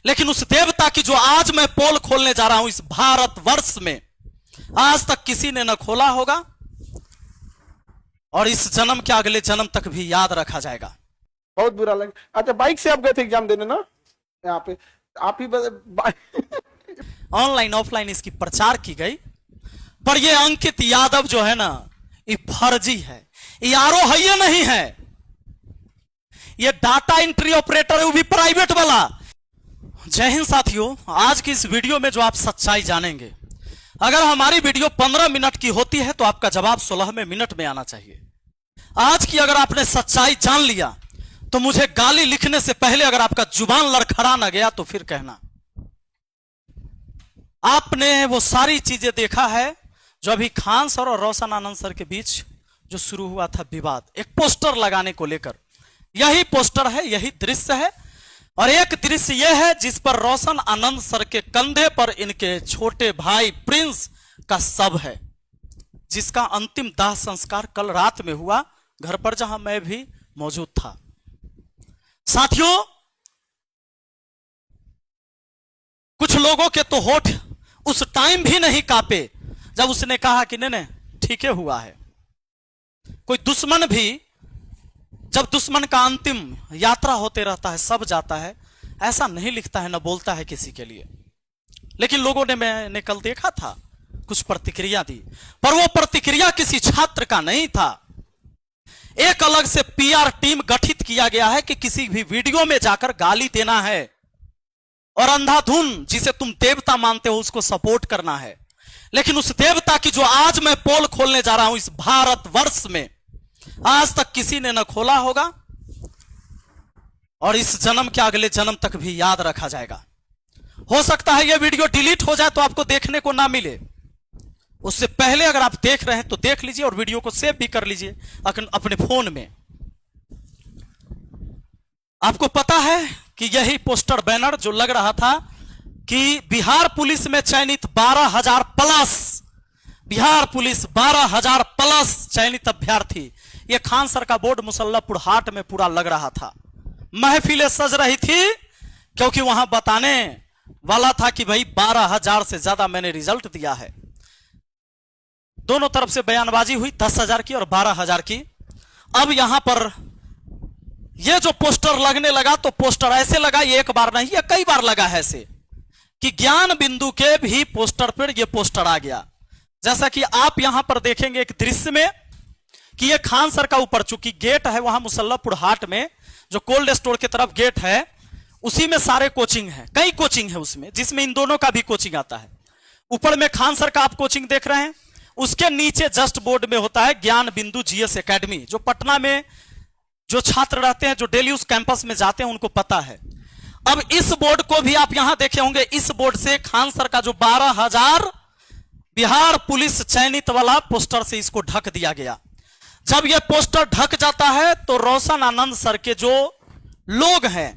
लेकिन उस देवता की जो आज मैं पोल खोलने जा रहा हूं इस भारतवर्ष में, आज तक किसी ने न खोला होगा और इस जन्म के अगले जन्म तक भी याद रखा जाएगा। बहुत बुरा लगा। अच्छा, बाइक से आप गए थे एग्जाम देने ना? यहाँ पे आप ही ऑनलाइन ऑफलाइन इसकी प्रचार की गई, पर ये अंकित यादव जो है ना, ये फर्जी है, ये आरो है, ये नहीं है, ये डाटा एंट्री ऑपरेटर है, वो भी प्राइवेट वाला। जय हिंद साथियों, आज की इस वीडियो में जो आप सच्चाई जानेंगे, अगर हमारी वीडियो 15 मिनट की होती है तो आपका जवाब 16वें मिनट में आना चाहिए। आज की अगर आपने सच्चाई जान लिया तो मुझे गाली लिखने से पहले अगर आपका जुबान लड़खड़ा ना गया तो फिर कहना। आपने वो सारी चीजें देखा है जो अभी खान सर और रोशन आनंद सर के बीच जो शुरू हुआ था विवाद, एक पोस्टर लगाने को लेकर। यही पोस्टर है, यही दृश्य है, और एक दृश्य यह है जिस पर रोशन आनंद सर के कंधे पर इनके छोटे भाई प्रिंस का शव है, जिसका अंतिम दाह संस्कार कल रात में हुआ घर पर, जहां मैं भी मौजूद था। साथियों, कुछ लोगों के तो होठ उस टाइम भी नहीं कांपे जब उसने कहा कि नहीं ठीक है हुआ है। कोई दुश्मन भी जब दुश्मन का अंतिम यात्रा होते रहता है, सब जाता है, ऐसा नहीं लिखता है, ना बोलता है किसी के लिए। लेकिन लोगों ने, मैंने कल देखा था, कुछ प्रतिक्रिया दी, पर वो प्रतिक्रिया किसी छात्र का नहीं था। एक अलग से पीआर टीम गठित किया गया है कि किसी भी वीडियो में जाकर गाली देना है और अंधाधुन जिसे तुम देवता मानते हो उसको सपोर्ट करना है। लेकिन उस देवता की जो आज मैं पोल खोलने जा रहा हूं इस भारतवर्ष में, आज तक किसी ने न खोला होगा और इस जन्म के अगले जन्म तक भी याद रखा जाएगा। हो सकता है यह वीडियो डिलीट हो जाए तो आपको देखने को ना मिले, उससे पहले अगर आप देख रहे हैं तो देख लीजिए और वीडियो को सेव भी कर लीजिए अपने फोन में। आपको पता है कि यही पोस्टर बैनर जो लग रहा था कि बिहार पुलिस में चयनित 12,000 प्लस, बिहार पुलिस 12,000 प्लस चयनित अभ्यर्थी, यह खान सर का बोर्ड मुसल्लापुर हाट में पूरा लग रहा था। महफिलें सज रही थी क्योंकि वहां बताने वाला था कि भाई 12,000 से ज्यादा मैंने रिजल्ट दिया है। दोनों तरफ से बयानबाजी हुई, 10,000 की और 12,000 की। अब यहां पर यह जो पोस्टर लगने लगा तो पोस्टर ऐसे लगा, ये एक बार नहीं, ये कई बार लगा है ऐसे, कि ज्ञान बिंदु के भी पोस्टर पर यह पोस्टर आ गया। जैसा कि आप यहां पर देखेंगे एक दृश्य में कि यह खान सर का ऊपर चूंकि गेट है वहां मुसल्लापुर हाट में, जो कोल्ड स्टोर की तरफ गेट है, उसी में सारे कोचिंग है, कई कोचिंग है उसमें, जिसमें इन दोनों का भी कोचिंग आता है। ऊपर में खान सर का आप कोचिंग देख रहे हैं, उसके नीचे जस्ट बोर्ड में होता है ज्ञान बिंदु जीएस एकेडमी, जो पटना में जो छात्र रहते हैं, जो डेली उस कैंपस में जाते हैं, उनको पता है। अब इस बोर्ड को भी आप यहां देखे होंगे, इस बोर्ड से खान सर का जो 12,000 बिहार पुलिस चयनित वाला पोस्टर से इसको ढक दिया गया। जब यह पोस्टर ढक जाता है तो रोशन आनंद सर के जो लोग हैं,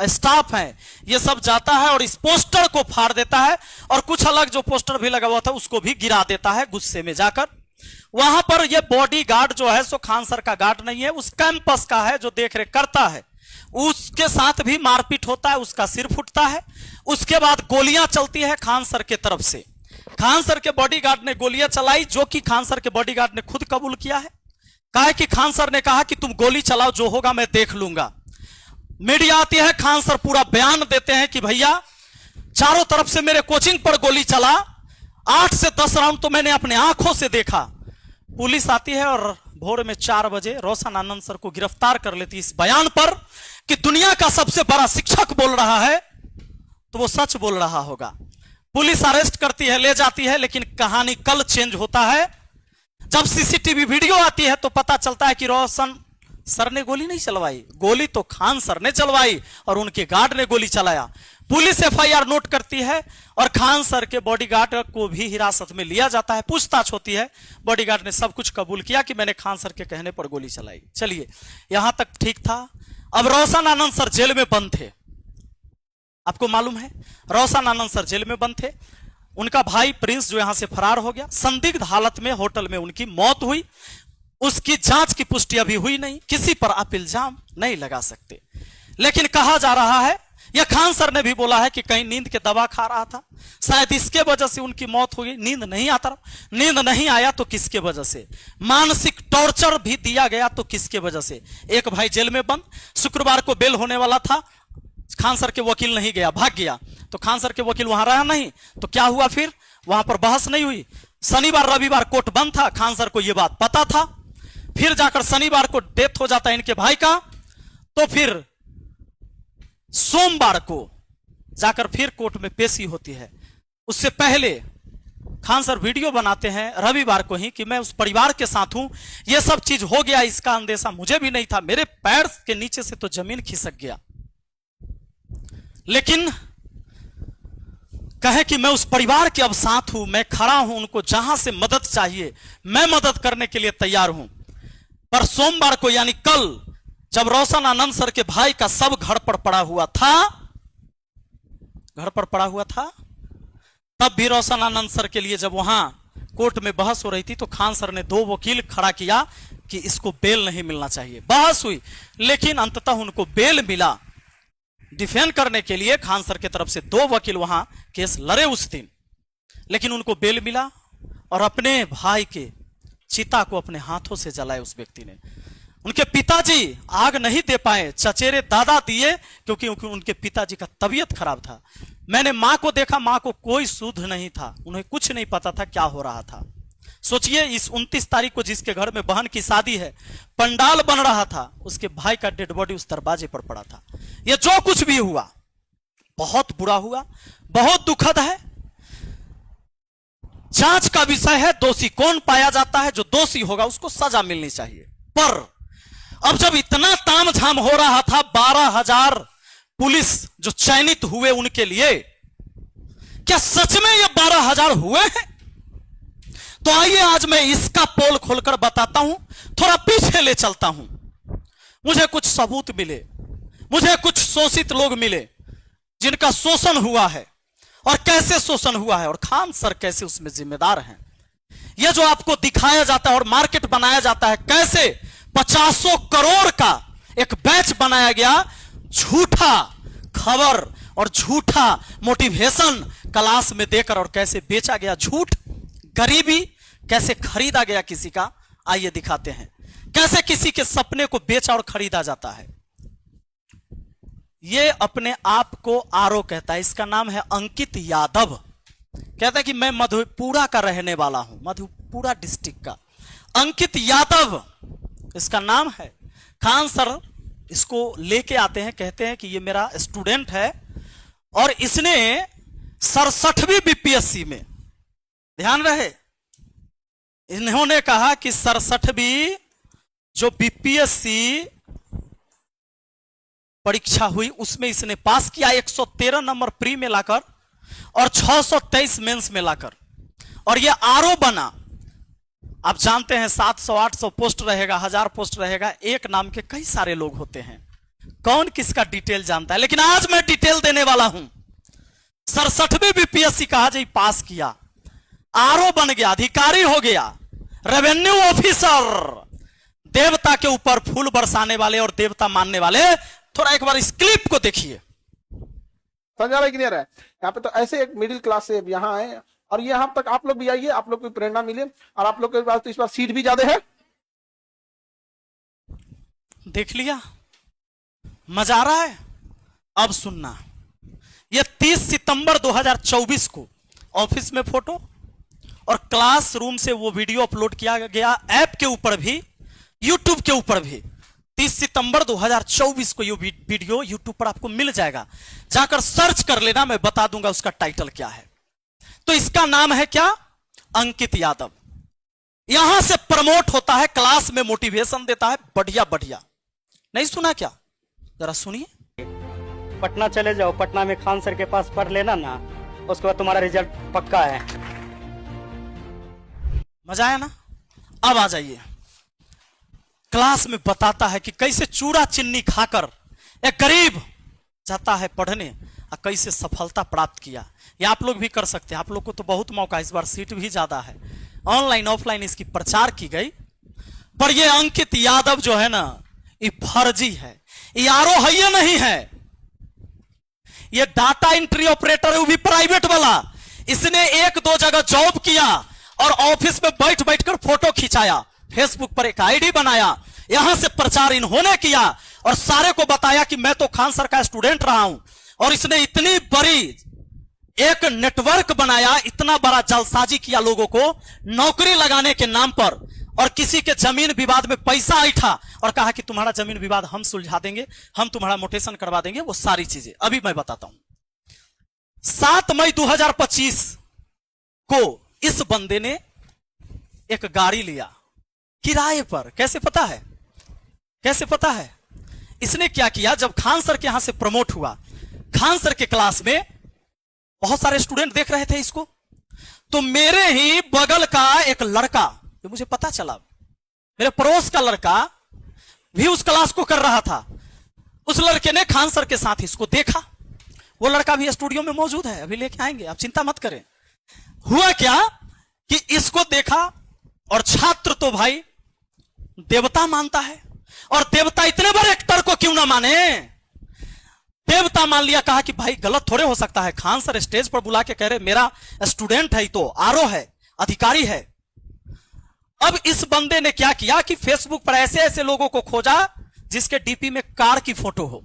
स्टाफ है, ये सब जाता है और इस पोस्टर को फाड़ देता है और कुछ अलग जो पोस्टर भी लगा हुआ था उसको भी गिरा देता है गुस्से में जाकर। वहां पर ये बॉडी गार्ड जो है सो खान सर का गार्ड नहीं है, उस कैंपस का है जो देख रेख करता है, उसके साथ भी मारपीट होता है, उसका सिर फूटता है। उसके बाद गोलियां चलती है खान सर के तरफ से। खान सर के बॉडीगार्ड ने गोलियां चलाई, जो कि खान सर के बॉडीगार्ड ने खुद कबूल किया है। कहा कि खान सर ने कहा कि तुम गोली चलाओ, जो होगा मैं देख लूंगा। मीडिया आती है, खान सर पूरा बयान देते हैं कि भैया चारों तरफ से मेरे कोचिंग पर गोली चला, 8 से 10 राउंड तो मैंने अपने आंखों से देखा। पुलिस आती है और भोर में 4 बजे रोशन आनंद सर को गिरफ्तार कर लेती इस बयान पर कि दुनिया का सबसे बड़ा शिक्षक बोल रहा है तो वो सच बोल रहा होगा। पुलिस अरेस्ट करती है, ले जाती है, लेकिन कहानी कल चेंज होता है। जब सीसीटीवी वीडियो आती है तो पता चलता है कि रोशन सर ने गोली नहीं चलवाई, गोली तो खान सर ने चलवाई और उनके गार्ड ने गोली चलाया। पुलिस एफआईआर नोट करती है और खान सर के बॉडीगार्ड को भी हिरासत में लिया जाता है, पूछताछ होती है। बॉडीगार्ड ने सब कुछ कबूल किया कि मैंने खान सर के कहने पर गोली चलाई। चलिए, यहां तक ठीक था। अब रोशन आनंद सर जेल में बंद थे, आपको मालूम है, रोशन आनंद सर जेल में बंद थे। उनका भाई प्रिंस जो यहां से फरार हो गया, संदिग्ध हालत में होटल में उनकी मौत हुई। उसकी जांच की पुष्टि अभी हुई नहीं, किसी पर आप इल्जाम नहीं लगा सकते। लेकिन कहा जा रहा है यह खान सर ने भी बोला है कि कहीं नींद के दवा खा रहा था, शायद इसके वजह से उनकी मौत हो गई। नींद नहीं आता, नींद नहीं आया तो किसके वजह से? मानसिक टॉर्चर भी दिया गया तो किसके वजह से? एक भाई जेल में बंद, शुक्रवार को बेल होने वाला था, खान सर के वकील नहीं गया, भाग गया। तो खान सर के वकील वहां रहा नहीं, तो क्या हुआ फिर? वहां पर बहस नहीं हुई। शनिवार रविवार कोर्ट बंद था, खान सर को यह बात पता था। फिर जाकर शनिवार को डेथ हो जाता है इनके भाई का, तो फिर सोमवार को जाकर फिर कोर्ट में पेशी होती है। उससे पहले खान सर वीडियो बनाते हैं रविवार को ही कि मैं उस परिवार के साथ हूं, यह सब चीज हो गया, इसका अंदेशा मुझे भी नहीं था, मेरे पैर के नीचे से तो जमीन खिसक गया। लेकिन कहे कि मैं उस परिवार के अब साथ हूं, मैं खड़ा हूं, उनको जहां से मदद चाहिए मैं मदद करने के लिए तैयार हूं। पर सोमवार को यानी कल, जब रोशन आनंद सर के भाई का सब घर पर पड़ा हुआ था, तब भी रोशन आनंद सर के लिए जब वहां कोर्ट में बहस हो रही थी, तो खान सर ने 2 वकील खड़ा किया कि इसको बेल नहीं मिलना चाहिए। बहस हुई, लेकिन अंततः उनको बेल मिला। डिफेंड करने के लिए खान सर की तरफ से 2 वकील वहां केस लड़े उस दिन, लेकिन उनको बेल मिला और अपने भाई के चिता को अपने हाथों से जलाए उस व्यक्ति ने। उनके पिताजी आग नहीं दे पाए, चचेरे दादा दिए, क्योंकि उनके पिताजी का तबीयत खराब था। मैंने मां को देखा, मां को कोई सुध नहीं था, उन्हें कुछ नहीं पता था क्या हो रहा था। सोचिए, इस 29 तारीख को जिसके घर में बहन की शादी है, पंडाल बन रहा था, उसके भाई का डेड बॉडी उस दरवाजे पर पड़ा था। यह जो कुछ भी हुआ बहुत बुरा हुआ, बहुत दुखद है। जांच का विषय है, दोषी कौन पाया जाता है, जो दोषी होगा उसको सजा मिलनी चाहिए। पर अब जब इतना तामझाम हो रहा था, 12,000 पुलिस जो चयनित हुए उनके लिए, क्या सच में ये 12,000 हुए हैं? तो आइए आज मैं इसका पोल खोलकर बताता हूं, थोड़ा पीछे ले चलता हूं। मुझे कुछ सबूत मिले, मुझे कुछ शोषित लोग मिले जिनका शोषण हुआ है, और कैसे शोषण हुआ है, और खान सर कैसे उसमें जिम्मेदार हैं। यह जो आपको दिखाया जाता है और मार्केट बनाया जाता है, कैसे 50 करोड़ का एक बैच बनाया गया, झूठा खबर और झूठा मोटिवेशन क्लास में देकर, और कैसे बेचा गया झूठ, गरीबी कैसे खरीदा गया किसी का। आइए दिखाते हैं कैसे किसी के सपने को बेचा और खरीदा जाता है। यह अपने आप को आरो कहता है, इसका नाम है अंकित यादव। कहता है कि मैं मधेपुरा का रहने वाला हूं, मधेपुरा डिस्ट्रिक्ट का अंकित यादव इसका नाम है। खान सर इसको लेके आते हैं, कहते हैं कि ये मेरा स्टूडेंट है और इसने 67वीं बीपीएससी में, ध्यान रहे, इन्होंने कहा कि 67वीं जो बीपीएससी परीक्षा हुई उसमें इसने पास किया, 113 नंबर प्री में लाकर और 623 मेंस में लाकर, और यह आरओ बना। आप जानते हैं 700-800 पोस्ट रहेगा, 1000 पोस्ट रहेगा, एक नाम के कई सारे लोग होते हैं, कौन किसका डिटेल जानता है। लेकिन आज मैं डिटेल देने वाला हूं। 67वीं बीपीएससी कहा जी पास किया, आरओ बन गया, अधिकारी हो गया, रेवेन्यू ऑफिसर, देवता के ऊपर फूल बरसाने वाले और देवता मानने वाले। थोड़ा एक बार इस क्लिप को देखिए, समझा भाई क्लियर है। यहाँ पे तो ऐसे एक मिडिल क्लास से यहाँ आए, और यहाँ तक आप लोग भी आइए, आप लोग को प्रेरणा मिले, और आप लोग के पास तो इस बार सीट भी ज्यादा है। देख लिया, मजा आ रहा है। अब सुनना, यह 30 सितंबर 2024 को ऑफिस में फोटो और क्लासरूम से वो वीडियो अपलोड किया गया, ऐप के ऊपर भी, यूट्यूब के ऊपर भी। 30 सितंबर 2024 को ये वीडियो यूट्यूब पर आपको मिल जाएगा, जाकर सर्च कर लेना, मैं बता दूंगा उसका टाइटल क्या है। तो इसका नाम है क्या? अंकित यादव। यहां से प्रमोट होता है, क्लास में मोटिवेशन देता है, बढ़िया बढ़िया। नहीं सुना क्या? जरा सुनिए। पटना चले जाओ, पटना में खान सर के पास पढ़ लेना ना, उसके बाद तुम्हारा रिजल्ट पक्का है। मजा आया ना? अब आ जाइए, क्लास में बताता है कि कैसे चूड़ा चिन्नी खाकर एक गरीब जाता है पढ़ने और कैसे सफलता प्राप्त किया। ये आप लोग भी कर सकते हैं, आप लोग को तो बहुत मौका, इस बार सीट भी ज्यादा है, ऑनलाइन ऑफलाइन इसकी प्रचार की गई। पर ये अंकित यादव जो है ना, ये फर्जी है, ये आरो है, ये नहीं है। ये डाटा एंट्री ऑपरेटर है, वो भी प्राइवेट वाला। इसने एक दो जगह जॉब किया और ऑफिस में बैठ बैठकर फोटो खिंचाया, फेसबुक पर एक आईडी बनाया, यहां से प्रचार इन्होंने किया और सारे को बताया कि मैं तो खान सर का स्टूडेंट रहा हूं। और इसने इतनी बड़ी एक नेटवर्क बनाया, इतना बड़ा जालसाजी किया लोगों को नौकरी लगाने के नाम पर, और किसी के जमीन विवाद में पैसा ऐठा और कहा कि तुम्हारा जमीन विवाद हम सुलझा देंगे, हम तुम्हारा मोटेशन करवा देंगे। वो सारी चीजें अभी मैं बताता हूं। 7 मई 2025 को इस बंदे ने एक गाड़ी लिया किराए पर। कैसे पता है? कैसे पता है? इसने क्या किया, जब खान सर के यहां से प्रमोट हुआ, खान सर के क्लास में बहुत सारे स्टूडेंट देख रहे थे इसको, तो मेरे ही बगल का एक लड़का, जो मुझे पता चला, मेरे पड़ोस का लड़का भी उस क्लास को कर रहा था। उस लड़के ने खान सर के साथ इसको देखा। वो लड़का भी स्टूडियो में मौजूद है, अभी लेके आएंगे, आप चिंता मत करें। हुआ क्या कि इसको देखा, और छात्र तो भाई देवता मानता है, और देवता इतने बड़े एक्टर को क्यों ना माने, देवता मान लिया। कहा कि भाई गलत थोड़े हो सकता है, खान सर स्टेज पर बुला के कह रहे मेरा स्टूडेंट है, तो आरओ है, अधिकारी है। अब इस बंदे ने क्या किया कि फेसबुक पर ऐसे ऐसे लोगों को खोजा जिसके डीपी में कार की फोटो हो।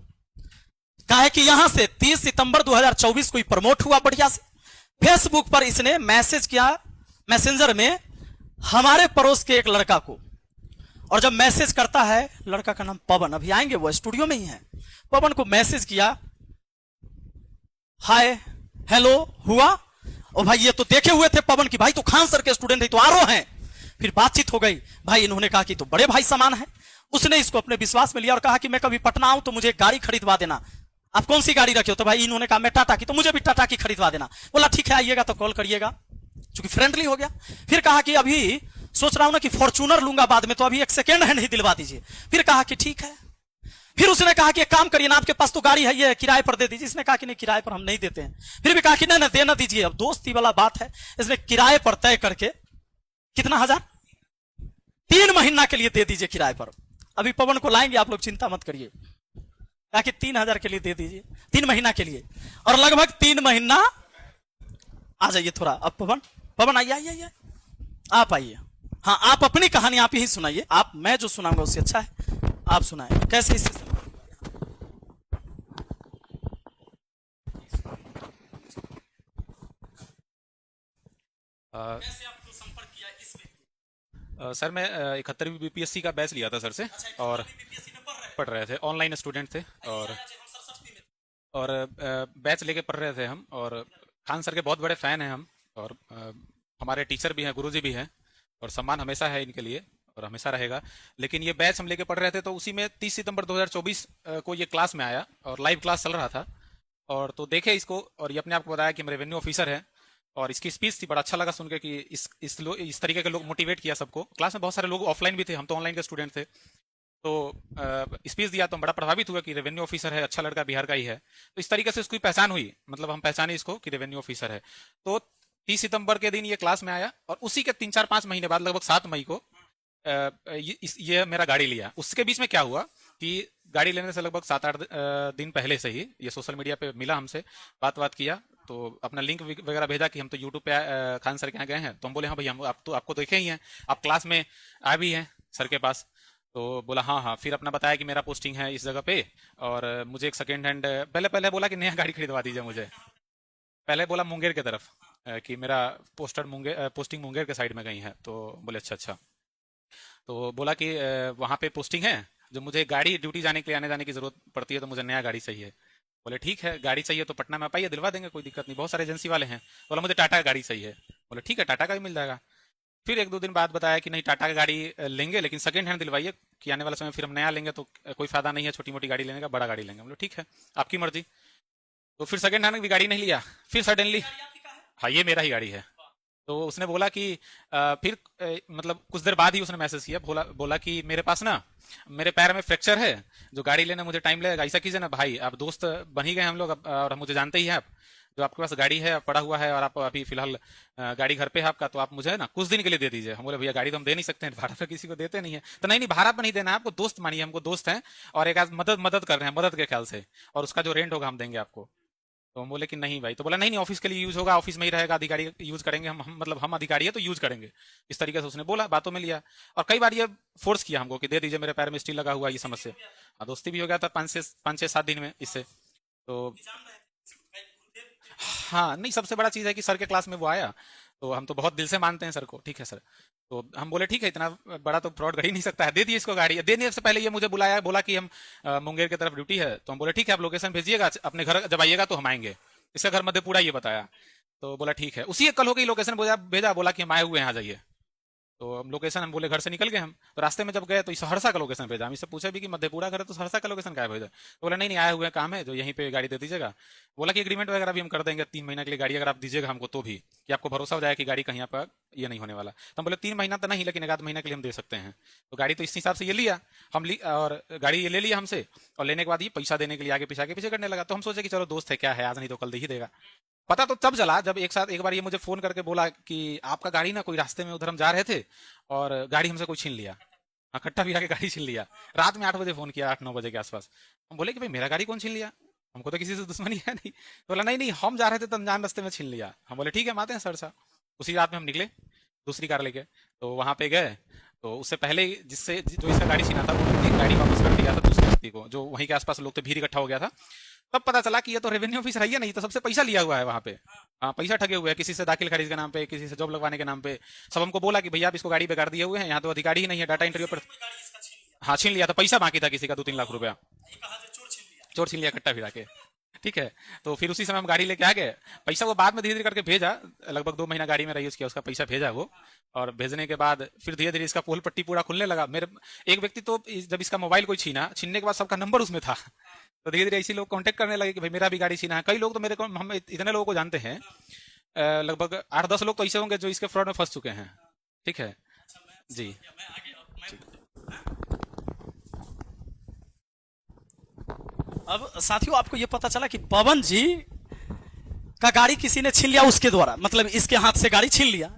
कहा कि यहां से 30 सितंबर 2024 को प्रमोट हुआ बढ़िया से। फेसबुक पर इसने मैसेज किया, मैसेंजर में, हमारे पड़ोस के एक लड़का को। और जब मैसेज करता है, लड़का का नाम पवन, अभी आएंगे, वो स्टूडियो में ही है। पवन को मैसेज किया, हाय हेलो हुआ। और भाई ये तो देखे हुए थे पवन की, भाई तो खान सर के स्टूडेंट है, तो आरओ हैं। फिर बातचीत हो गई, भाई इन्होंने कहा कि तो बड़े भाई समान है। उसने इसको अपने विश्वास में लिया और कहा कि मैं कभी पटना आऊं तो मुझे एक गाड़ी खरीदवा देना। आप कौन सी गाड़ी रखे हो? तो भाई इन्होंने कहा मैं टाटा की, तो मुझे भी टाटा की खरीदवा देना। बोला ठीक है, आइएगा तो कॉल करिएगा, चूंकि फ्रेंडली हो गया। फिर कहा कि अभी सोच रहा हूं ना कि फॉर्च्यूनर लूंगा बाद में, तो अभी एक सेकेंड हैंड ही दिलवा दीजिए। फिर कहा कि ठीक है। फिर उसने कहा कि एक काम करिए ना, आपके पास तो गाड़ी है, ये किराए पर दे दीजिए। इसने कहा कि नहीं, किराए पर हम नहीं देते हैं। फिर भी कहा कि नहीं देना दीजिए, अब दोस्ती वाला बात है। इसने किराए पर तय करके, कितना हजार, 3 महीना के लिए दे दीजिए किराए पर। अभी पवन को लाएंगे, आप लोग चिंता मत करिए। कहा कि 3000 के लिए दे दीजिए, 3 महीना के लिए। और लगभग 3 महीना, आ जाइए थोड़ा अब पवन, पवन आइए आइए आइए, आप आइए। हाँ, आप अपनी कहानी आप ही सुनाइए। आप, मैं जो सुनाऊंगा उससे अच्छा है आप सुनाए। कैसे इससे कैसे आपको संपर्क किया इस व्यक्ति? सर मैं 71वीं बीपीएससी का बैच लिया था सर से, और बीपीएससी में पढ़ रहे थे, ऑनलाइन स्टूडेंट थे, और बैच लेके पढ़ रहे थे हम। और खान सर के बहुत बड़े फैन हैं हम, और हमारे टीचर भी हैं, गुरुजी भी हैं, और सम्मान हमेशा है इनके लिए और हमेशा रहेगा। लेकिन ये बैच हम लेके पढ़ रहे थे, तो उसी में 30 सितंबर 2024 को ये क्लास में आया और लाइव क्लास चल रहा था। और तो देखे इसको, और ये अपने आप को बताया कि हम रेवेन्यू ऑफिसर है, और इसकी स्पीच थी, बड़ा अच्छा लगा सुन के कि इस तरीके के लोग मोटिवेट किया सबको। क्लास में बहुत सारे लोग ऑफलाइन भी थे, हम तो ऑनलाइन के स्टूडेंट थे। तो स्पीच दिया तो हम बड़ा प्रभावित हुआ कि रेवेन्यू ऑफिसर है, अच्छा लड़का, बिहार का ही है। तो इस तरीके से उसकी पहचान हुई, मतलब हम पहचाने इसको कि रेवेन्यू ऑफिसर है। तो 30 सितंबर के दिन ये क्लास में आया, और उसी के 3-4-5 महीने बाद, लगभग 7 मई को ये मेरा गाड़ी लिया। उसके बीच में क्या हुआ कि गाड़ी लेने से लगभग 7-8 दिन पहले से ही ये सोशल मीडिया पे मिला हमसे, बात किया, तो अपना लिंक वगैरह भेजा कि हम तो यूट्यूब पे खान सर के यहाँ गए हैं। तो हम बोले हाँ भाई, हम आपको देखे ही हैं, आप क्लास में आ भी हैं सर के पास। तो बोला हाँ हाँ। फिर अपना बताया कि मेरा पोस्टिंग है इस जगह पे, और मुझे एक सेकेंड हैंड, पहले बोला कि नया गाड़ी खरीदवा दीजिए मुझे। पहले बोला मुंगेर की तरफ कि मेरा पोस्टिंग मुंगेर के साइड में गई है। तो बोले अच्छा। तो बोला कि वहाँ पे पोस्टिंग है, जो मुझे गाड़ी ड्यूटी जाने के लिए आने जाने की जरूरत पड़ती है, तो मुझे नया गाड़ी चाहिए। बोले ठीक है, गाड़ी चाहिए तो पटना में आप आइए, दिलवा देंगे, कोई दिक्कत नहीं, बहुत सारे एजेंसी वाले हैं। बोला मुझे टाटा का गाड़ी चाहिए। बोले ठीक है, टाटा का भी मिल जाएगा। फिर 1-2 दिन बाद बताया कि नहीं, टाटा का गाड़ी लेंगे लेकिन सेकंड हैंड दिलवाइए, कि आने वाले समय फिर हम नया लेंगे तो कोई फायदा नहीं है छोटी मोटी गाड़ी लेने का, बड़ा गाड़ी लेंगे। बोले ठीक है, आपकी मर्जी। तो फिर सेकंड हैंड भी गाड़ी नहीं लिया। फिर सडनली, हाँ ये मेरा ही गाड़ी है। तो उसने बोला कि फिर मतलब कुछ देर बाद ही उसने मैसेज किया, बोला कि मेरे पास ना, मेरे पैर में फ्रैक्चर है, जो गाड़ी लेने मुझे टाइम लगेगा। ऐसा कीजिए ना भाई, आप दोस्त बन ही गए हम लोग, और मुझे जानते ही हैं आप, जो आपके पास गाड़ी है पड़ा हुआ है, और आप अभी फिलहाल गाड़ी घर पे है आपका, तो आप मुझे ना कुछ दिन के लिए दे दीजिए। हम बोले भैया गाड़ी तो हम दे नहीं सकते हैं, भाड़ा तो किसी को देते नहीं है। तो नहीं भाड़ा पर नहीं देना है आपको, दोस्त मानिए, हमको दोस्त हैं, और एक आज मदद कर रहे हैं, मदद के ख्याल से, और उसका जो रेंट होगा हम देंगे आपको। तो हम बोले कि नहीं भाई, तो बोला नहीं नहीं ऑफिस के लिए यूज होगा, ऑफिस में ही रहेगा, अधिकारी यूज करेंगे, मतलब हम अधिकारी है तो यूज करेंगे, इस तरीके से उसने बोला, बातों में लिया। और कई बार ये फोर्स किया हमको कि दे दीजिए, मेरे पैर में स्टील लगा हुआ, ये समझ से। हाँ, दोस्ती भी हो गया था 5 से 7 दिन में इससे। तो हाँ नहीं, सबसे बड़ा चीज है कि सर के क्लास में वो आया, तो हम तो बहुत दिल से मानते हैं सर को, ठीक है सर। तो हम बोले ठीक है, इतना बड़ा तो फ्रॉड कर ही नहीं सकता है, दे दिए इसको गाड़ी। देने से पहले ये मुझे बुलाया, बोला कि हम मुंगेर की तरफ ड्यूटी है, तो हम बोले ठीक है, आप लोकेशन भेजिएगा, अपने घर जब आइएगा तो हम आएंगे। इसका घर मधेपुरा ये बताया, तो बोला ठीक है। उसी एक कल हो गई, लोकेशन भेजा, बोला कि हम आए हुए हैं, आ जाइए। तो हम लोकेशन, हम बोले घर से निकल गए हम, तो रास्ते में जब गए तो सहरसा का लोकेशन भेजा। हम इससे पूछा भी कि मधेपुरा घर है तो सहरसा का लोकेशन क्या भेजा, तो बोला नहीं नहीं आए हुए काम है, जो यहीं पे गाड़ी दे दीजिएगा। बोला कि एग्रीमेंट वगैरह भी हम कर देंगे 3 महीना के लिए गाड़ी, अगर आप दीजिएगा हमको तो भी, कि आपको भरोसा हो जाए कि गाड़ी कहीं पर ये नहीं होने वाला। तो हम बोले 3 महीना तो नहीं, लेकिन 1 आध महीना के लिए हम दे सकते हैं। तो गाड़ी तो इस हिसाब से ये लिया और गाड़ी ये ले लिया हमसे, और लेने के बाद ये पैसा देने के लिए आगे पीछे करने लगा। तो हम सोचे कि चलो दोस्त है, क्या है, आज नहीं तो कल दे ही देगा। पता तो तब चला जब एक बार ये मुझे फोन करके बोला कि आपका गाड़ी ना कोई रास्ते में उधर हम जा रहे थे और गाड़ी हमसे कोई छीन लिया, कट्टा भी आके गाड़ी छीन लिया। रात में 8 बजे फोन किया, 8-9 बजे के आसपास। हम बोले कि भाई मेरा गाड़ी कौन छीन लिया, हमको तो किसी से दुश्मनी है नहीं। तो बोला नहीं नहीं हम जा रहे थे तो अनजान रास्ते में छीन लिया। हम बोले ठीक है, हम आते हैं सर साहब। उसी रात में हम निकले दूसरी कार लेके, तो वहां पे गए। तो उससे पहले जो इसका गाड़ी छीना था वो गाड़ी वापस कर दिया था दूसरे व्यक्ति को, जो वहीं के आसपास लोग थे, भीड़ इकट्ठा हो गया था। तब पता चला कि ये तो रेवेन्यू ऑफिसर है, नहीं तो सबसे पैसा लिया हुआ है वहां पे। हाँ, पैसा ठगे हुए हैं, किसी से दाखिल खारिज के नाम पे, किसी से जॉब लगवाने के नाम पे। सब हमको बोला कि भैया आप इसको गाड़ी बेकार दिए हुए हैं, यहाँ तो अधिकारी ही नहीं है, डाटा एंट्री पर। हाँ छीन लिया था, पैसा बाकी था किसी का 2-3 लाख रुपया, चोर छीन लिया कट्टा फिरा के, ठीक है। तो फिर उसी समय हम गाड़ी लेके आ गए। पैसा वो बाद में धीरे धीरे करके भेजा, लगभग 2 महीना गाड़ी में रही उसका पैसा भेजा वो। और भेजने के बाद फिर धीरे धीरे इसका पोल पट्टी पूरा खुलने लगा। मेरे एक व्यक्ति तो जब इसका मोबाइल कोई छीनने के बाद सबका नंबर उसमें था, तो धीरे धीरे ऐसे लोग कांटेक्ट करने लगे कि भाई मेरा भी गाड़ी छीना है। कई लोग तो मेरे को, हम इतने लोगों को जानते हैं, लगभग 8-10 लोग तो ऐसे होंगे जो इसके फ्रॉड में फंस चुके हैं, ठीक है जी। अब साथियों आपको ये पता चला कि पवन जी का गाड़ी किसी ने छीन लिया उसके द्वारा, मतलब इसके हाथ से गाड़ी छीन लिया।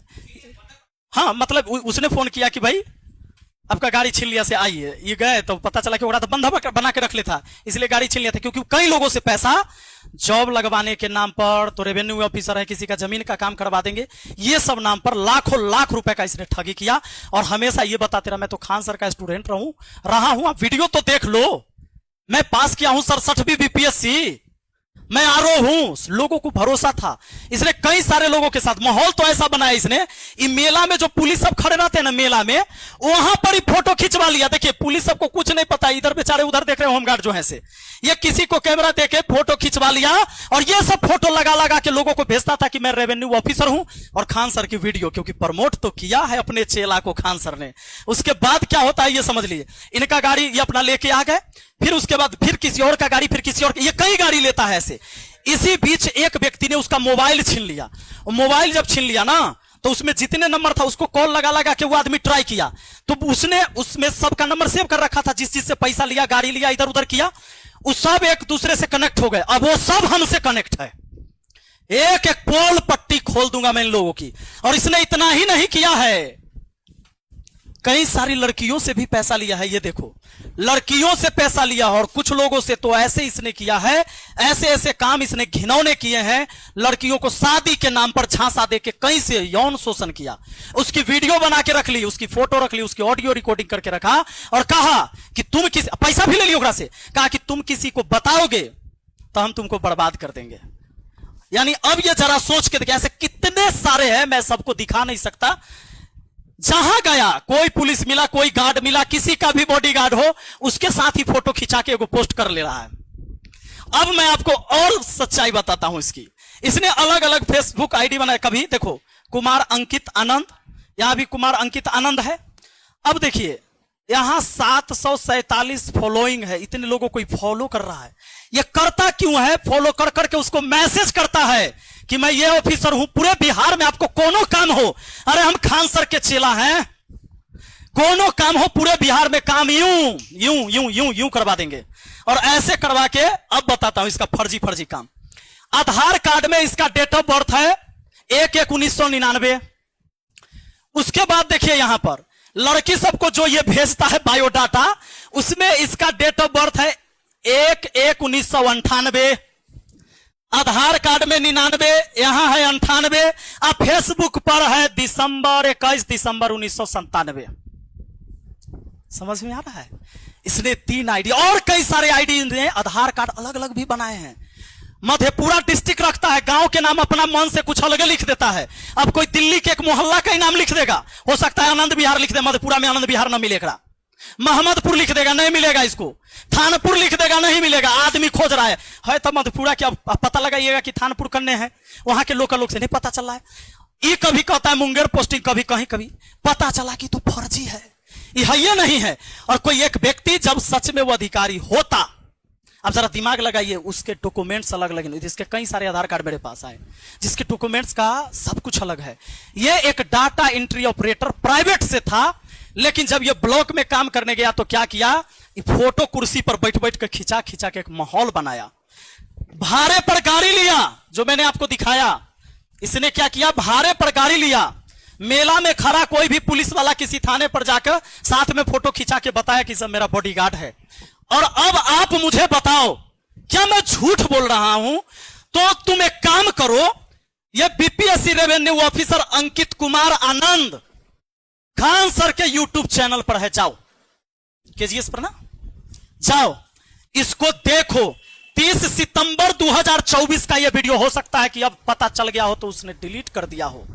हाँ मतलब उसने फोन किया कि भाई आपका गाड़ी छीन लिया से आइए। ये गए तो पता चला कि वो तो बंधा बना के रख लेता, इसलिए गाड़ी छीन लिया था। क्योंकि कई लोगों से पैसा जॉब लगवाने के नाम पर, तो रेवेन्यू ऑफिसर है, किसी का जमीन का काम करवा देंगे, ये सब नाम पर लाखों लाख रुपए का इसने ठगी किया। और हमेशा ये बताते रहा, मैं तो खान सर का स्टूडेंट रहा हूं, आप वीडियो तो देख लो, मैं पास किया हूं 67वीं बीपीएससी, मैं आरो हूं। लोगों को भरोसा था, इसलिए कई सारे लोगों के साथ माहौल तो ऐसा बनाया इसने। ये मेला में जो पुलिस सब खड़े रहते हैं ना मेला में, वहां पर ही फोटो खिंचवा लिया। देखिए पुलिस सबको कुछ नहीं पता, इधर बेचारे उधर देख रहे होमगार्ड जो है से, ये किसी को कैमरा देके फोटो खिंचवा लिया और ये सब फोटो लगा लगा के लोगों को भेजता था कि मैं रेवेन्यू ऑफिसर हूं। और खान सर की वीडियो, क्योंकि प्रमोट तो किया है अपने चेला को खान सर ने। उसके बाद क्या होता है ये समझ लीजिए, इनका गाड़ी ये अपना लेके आ गए, फिर उसके बाद फिर किसी और का गाड़ी, फिर किसी और, ये कई गाड़ी लेता है ऐसे। इसी बीच एक व्यक्ति ने उसका मोबाइल छीन लिया। मोबाइल जब छीन लिया ना, तो उसमें जितने नंबर था उसको कॉल लगा लगा के वो आदमी ट्राई किया, तो उसने उसमें सबका नंबर सेव कर रखा था, जिस चीज से पैसा लिया, गाड़ी लिया, इधर उधर किया, वो सब एक दूसरे से कनेक्ट हो गए। अब वो सब हमसे कनेक्ट है, एक एक पोल पट्टी खोल दूंगा मैं इन लोगों की। और इसने इतना ही नहीं किया है, कई सारी लड़कियों से भी पैसा लिया है। ये देखो, लड़कियों से पैसा लिया, और कुछ लोगों से तो ऐसे इसने किया है, ऐसे ऐसे काम इसने घिनौने किए हैं। लड़कियों को शादी के नाम पर झांसा देके कहीं से यौन शोषण किया, उसकी वीडियो बना के रख ली, उसकी फोटो रख ली, उसकी ऑडियो रिकॉर्डिंग करके रखा, और कहा कि तुम किसी, पैसा भी ले लिया से, कहा कि तुम किसी को बताओगे तो हम तुमको बर्बाद कर देंगे। यानी अब ये जरा सोच के देखिए, ऐसे कितने सारे हैं, मैं सबको दिखा नहीं सकता। जहां गया कोई पुलिस मिला, कोई गार्ड मिला, किसी का भी बॉडीगार्ड हो, उसके साथ ही फोटो खिंचा के एगो पोस्ट कर ले रहा है। अब मैं आपको और सच्चाई बताता हूं इसकी। इसने अलग अलग फेसबुक आईडी बनाया। कभी देखो कुमार अंकित आनंद, यहां भी कुमार अंकित आनंद है। अब देखिए यहां 747 फॉलोइंग है, इतने लोगों को फॉलो कर रहा है। ये करता क्यों है? फॉलो कर करके उसको मैसेज करता है कि मैं ये ऑफिसर हूं, पूरे बिहार में आपको कोनो काम हो, अरे हम खान सर के चेला हैं, कोनो काम हो पूरे बिहार में, काम यूं यूं यूं यूं यूं करवा देंगे। और ऐसे करवा के अब बताता हूं इसका फर्जी फर्जी काम। आधार कार्ड में इसका डेट ऑफ बर्थ है 1/1/1999। उसके बाद देखिए यहां पर लड़की सबको जो ये भेजता है बायोडाटा, उसमें इसका डेट ऑफ बर्थ है 1/1/1998। आधार कार्ड में 99, यहां है 98, और फेसबुक पर है दिसंबर 21 दिसंबर 1997। समझ में आ रहा है? इसने 3 आईडी और कई सारे आईडी ने आधार कार्ड अलग अलग भी बनाए हैं। मधेपुरा डिस्ट्रिक्ट रखता है, गांव के नाम अपना मन से कुछ अलग लिख देता है। अब कोई दिल्ली के एक मोहल्ला का ही नाम लिख देगा, हो सकता है आनंद विहार लिख दे, मधेपुरा में आनंद विहार न मिलेगा। मोहम्मदपुर लिख देगा, नहीं मिलेगा इसको। थानपुर लिख देगा, नहीं मिलेगा। आदमी खोज रहा है तो मधेपुरा क्या पता लगाइएगा कि थानपुर करने हैं, वहां के लोकल लोग से नहीं पता चल रहा है। ये कभी कहता है मुंगेर पोस्टिंग, कभी कहीं कभी पता चला कि तू फर्जी है, ये नहीं है। और कोई एक व्यक्ति जब सच में वो अधिकारी होता, अब जरा दिमाग लगाइए, उसके डॉक्यूमेंट्स अलग अलग, जिसके कई सारे आधार कार्ड मेरे पास आए, जिसके डॉक्यूमेंट्स का सब कुछ अलग है। ये एक डाटा एंट्री ऑपरेटर प्राइवेट से था, लेकिन जब ये ब्लॉक में काम करने गया तो क्या किया, फोटो कुर्सी पर बैठ बैठ कर खिंचा खिंचा के एक माहौल बनाया। भाड़े पर गाड़ी लिया, जो मैंने आपको दिखाया। इसने क्या किया, भाड़े पर गाड़ी लिया, मेला में खड़ा कोई भी पुलिस वाला किसी थाने पर जाकर साथ में फोटो खिंचा के बताया कि सब मेरा बॉडीगार्ड है। और अब आप मुझे बताओ, क्या मैं झूठ बोल रहा हूं? तो तुम एक काम करो, ये BPSC revenue officer Ankit Kumar Anand Khan sir के यूट्यूब चैनल पर है, जाओ केजीएस पर ना, जाओ इसको देखो। 30 सितंबर 2024 का यह वीडियो, हो सकता है कि अब पता चल गया हो तो उसने डिलीट कर दिया हो,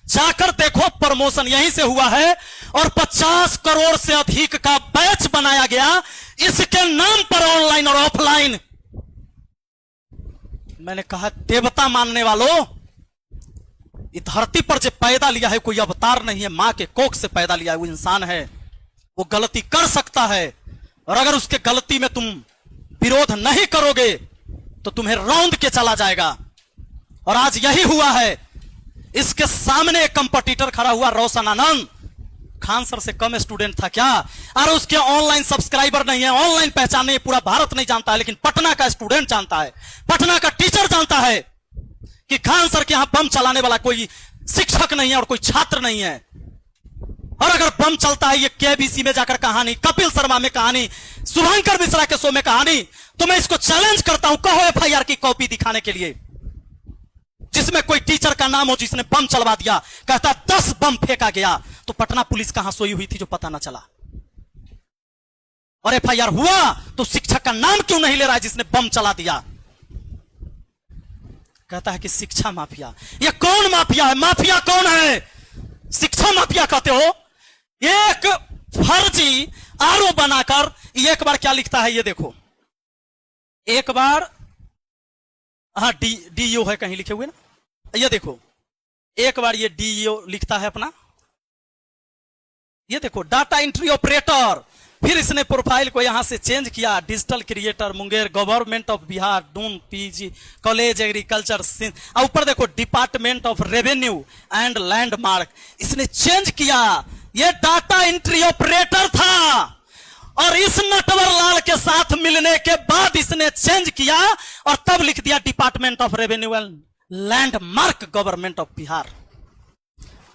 जाकर देखो। प्रमोशन यहीं से हुआ है और 50 करोड़ से अधिक का बैच बनाया गया इसके नाम पर, ऑनलाइन और ऑफलाइन। मैंने कहा देवता मानने वालों, इस धरती पर जो पैदा लिया है कोई अवतार नहीं है, मां के कोख से पैदा लिया है, वो इंसान है, वो गलती कर सकता है। और अगर उसके गलती में तुम विरोध नहीं करोगे तो तुम्हें रौंद के चला जाएगा। और आज यही हुआ है। इसके सामने एक कंपटीटर खड़ा हुआ, रोशन आनंद, खान सर से कम स्टूडेंट था क्या? और उसके ऑनलाइन सब्सक्राइबर नहीं है, ऑनलाइन पहचान नहीं, पूरा भारत नहीं जानता है, लेकिन पटना का स्टूडेंट जानता है, पटना का टीचर जानता है कि खान सर के यहां बम चलाने वाला कोई शिक्षक नहीं है और कोई छात्र नहीं है। और अगर बम चलता है, ये केबीसी में जाकर कहानी, कपिल शर्मा में कहानी, शुभंकर मिश्रा के शो में कहानी, तो मैं इसको चैलेंज करता हूं, कहो एफआईआर की कॉपी दिखाने के लिए, जिसमें कोई टीचर का नाम हो जिसने बम चलवा दिया। कहता 10 बम फेंका गया, तो पटना पुलिस कहां सोई हुई थी जो पता ना चला? और एफआईआर हुआ तो शिक्षक का नाम क्यों नहीं ले रहा है जिसने बम चला दिया? कहता है कि शिक्षा माफिया। ये कौन माफिया है? माफिया कौन है? शिक्षा माफिया कहते हो? एक फर्जी आरोप बनाकर एक बार क्या लिखता है, ये देखो, एक बार, हाँ डीईओ है कहीं लिखे हुए ना, ये देखो, एक बार ये डीईओ लिखता है अपना, ये देखो, डाटा एंट्री ऑपरेटर। फिर इसने प्रोफाइल को यहां से चेंज किया, digital creator Munger, government of Bihar, Doon PG college agriculture, और ऊपर देखो department of revenue and landmark. इसने चेंज किया, ये डाटा एंट्री ऑपरेटर था। और इस नटवर लाल के साथ मिलने के बाद इसने चेंज किया और तब लिख दिया department of revenue and landmark, government of Bihar.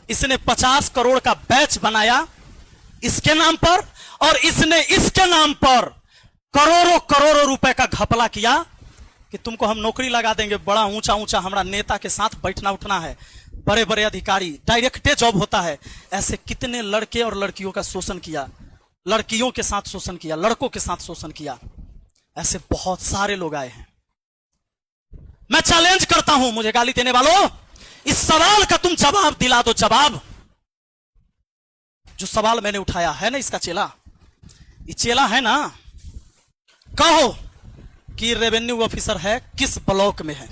इसने 50 करोड़ का बैच बनाया इसके नाम पर, और इसने इसके नाम पर करोड़ों करोड़ों रुपए का घपला किया कि तुमको हम नौकरी लगा देंगे, बड़ा ऊंचा ऊंचा हमारा नेता के साथ बैठना उठना है, बड़े बड़े अधिकारी, डायरेक्ट जॉब होता है। ऐसे कितने लड़के और लड़कियों का शोषण किया, लड़कियों के साथ शोषण किया, लड़कों के साथ शोषण किया, ऐसे बहुत सारे लोग आए हैं। मैं चैलेंज करता हूं मुझे गाली देने वालों, इस सवाल का तुम जवाब दिला दो। जवाब, जो सवाल मैंने उठाया है ना, इसका चेला, ये चेला है ना, कहो कि रेवेन्यू ऑफिसर है, किस ब्लॉक में है?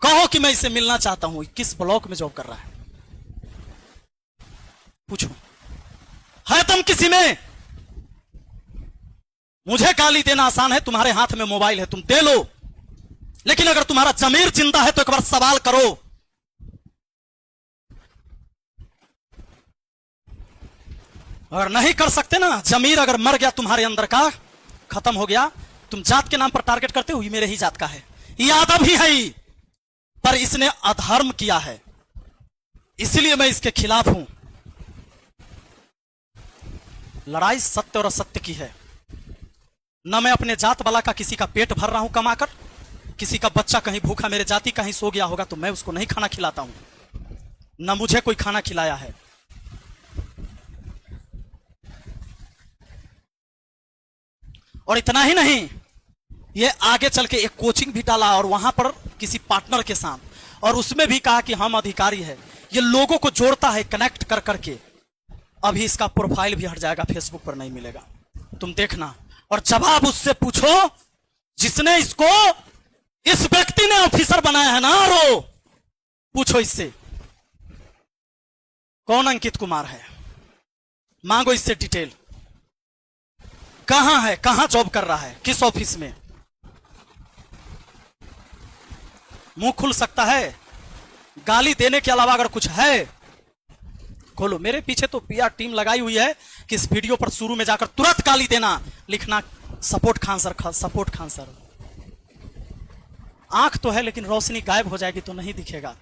कहो कि मैं इसे मिलना चाहता हूं, किस ब्लॉक में जॉब कर रहा है? पूछो, है तुम किसी में? मुझे गाली देना आसान है, तुम्हारे हाथ में मोबाइल है, तुम दे लो, लेकिन अगर तुम्हारा जमीर जिंदा है तो एक बार सवाल करो। अगर नहीं कर सकते ना, जमीर अगर मर गया तुम्हारे अंदर का, खत्म हो गया, तुम जात के नाम पर टारगेट करते हो, ये मेरे ही जात का है, यादव ही है ही, पर इसने अधर्म किया है, इसलिए मैं इसके खिलाफ हूं। लड़ाई सत्य और असत्य की है। न मैं अपने जात वाला का किसी का पेट भर रहा हूं कमाकर, किसी का बच्चा कहीं भूखा मेरे जाति कहीं सो गया होगा तो मैं उसको नहीं खाना खिलाता हूं, ना मुझे कोई खाना खिलाया है। और इतना ही नहीं, ये आगे चल के एक कोचिंग भी डाला और वहां पर किसी पार्टनर के साथ, और उसमें भी कहा कि हम अधिकारी है। ये लोगों को जोड़ता है कनेक्ट कर करके। अभी इसका प्रोफाइल भी हट जाएगा, फेसबुक पर नहीं मिलेगा, तुम देखना। और जवाब उससे पूछो जिसने इसको, इस व्यक्ति ने ऑफिसर बनाया है ना, रो पूछो इससे कौन अंकित कुमार है, मांगो इससे डिटेल, कहां है, कहां जॉब कर रहा है, किस ऑफिस में। मुंह खुल सकता है, गाली देने के अलावा अगर कुछ है खोलो। मेरे पीछे तो पीआर टीम लगाई हुई है कि इस वीडियो पर शुरू में जाकर तुरंत गाली देना, लिखना support Khan sir, support Khan sir. आंख तो है लेकिन रोशनी गायब हो जाएगी तो नहीं दिखेगा।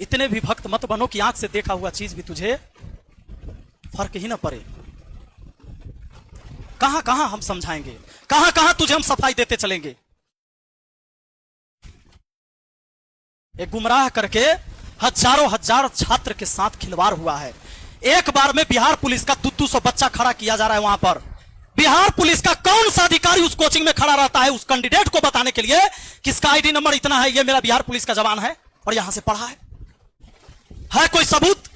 इतने भी भक्त मत बनो कि आंख से देखा हुआ चीज भी तुझे फर्क ही ना पड़े। कहां कहां हम समझाएंगे, कहां कहां तुझे हम सफाई देते चलेंगे। एक गुमराह करके हजारों हजार छात्र के साथ खिलवाड़ हुआ है। एक बार में बिहार पुलिस का 200 बच्चा खड़ा किया जा रहा है वहां पर। बिहार पुलिस का कौन सा अधिकारी उस कोचिंग में खड़ा रहता है उस कैंडिडेट को बताने के लिए किसका आईडी नंबर इतना है, ये मेरा बिहार पुलिस का जवान है और यहां से पढ़ा है कोई सबूत?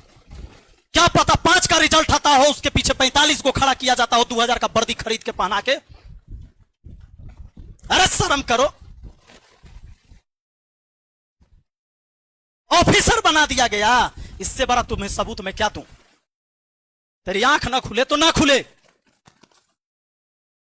क्या पता 5 का रिजल्ट आता हो, उसके पीछे 45 को खड़ा किया जाता हो 2000 का वर्दी खरीद के पहना के। अरे शर्म करो, ऑफिसर बना दिया गया। इससे बड़ा तुम्हें सबूत मैं क्या दूं? तेरी आंख ना खुले तो ना खुले,